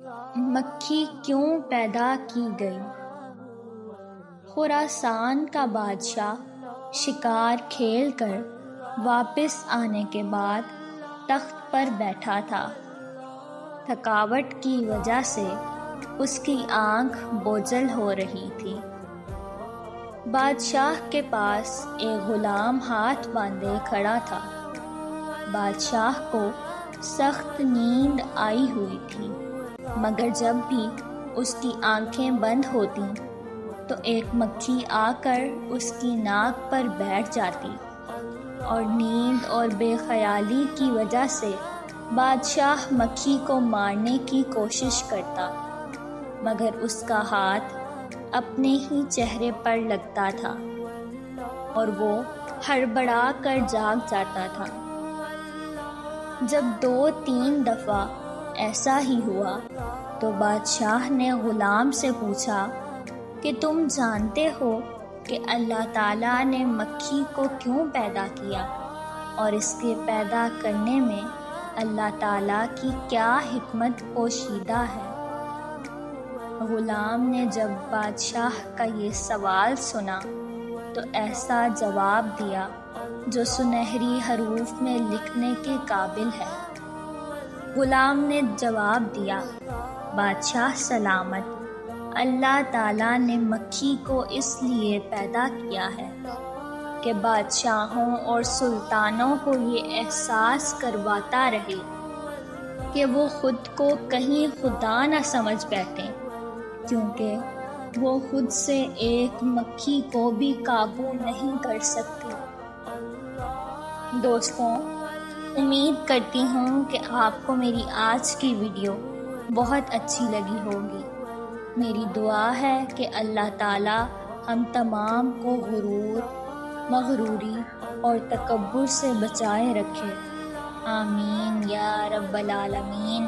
مکھی کیوں پیدا کی گئی؟ خراسان کا بادشاہ شکار کھیل کر واپس آنے کے بعد تخت پر بیٹھا تھا۔ تھکاوٹ کی وجہ سے اس کی آنکھ بوجھل ہو رہی تھی۔ بادشاہ کے پاس ایک غلام ہاتھ باندھے کھڑا تھا۔ بادشاہ کو سخت نیند آئی ہوئی تھی، مگر جب بھی اس کی آنکھیں بند ہوتیں تو ایک مکھی آ کر اس کی ناک پر بیٹھ جاتی، اور نیند اور بے خیالی کی وجہ سے بادشاہ مکھی کو مارنے کی کوشش کرتا، مگر اس کا ہاتھ اپنے ہی چہرے پر لگتا تھا اور وہ ہڑبڑا کر جاگ جاتا تھا۔ جب 2-3 دفعہ ایسا ہی ہوا تو بادشاہ نے غلام سے پوچھا کہ تم جانتے ہو کہ اللہ تعالیٰ نے مکھی کو کیوں پیدا کیا اور اس کے پیدا کرنے میں اللہ تعالیٰ کی کیا حکمت پوشیدہ ہے؟ غلام نے جب بادشاہ کا یہ سوال سنا تو ایسا جواب دیا جو سنہری حروف میں لکھنے کے قابل ہے۔ غلام نے جواب دیا، بادشاہ سلامت، اللہ تعالیٰ نے مکھی کو اس لیے پیدا کیا ہے کہ بادشاہوں اور سلطانوں کو یہ احساس کرواتا رہے کہ وہ خود کو کہیں خدا نہ سمجھ بیٹھیں، کیونکہ وہ خود سے ایک مکھی کو بھی قابو نہیں کر سکتے۔ دوستوں، امید کرتی ہوں کہ آپ کو میری آج کی ویڈیو بہت اچھی لگی ہوگی۔ میری دعا ہے کہ اللہ تعالیٰ ہم تمام کو غرور، مغروری اور تکبر سے بچائے رکھے، آمین یا رب العالمین۔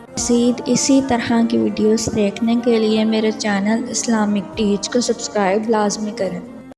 مزید اسی طرح کی ویڈیوز دیکھنے کے لیے میرے چینل اسلامک ٹیچ کو سبسکرائب لازمی کریں۔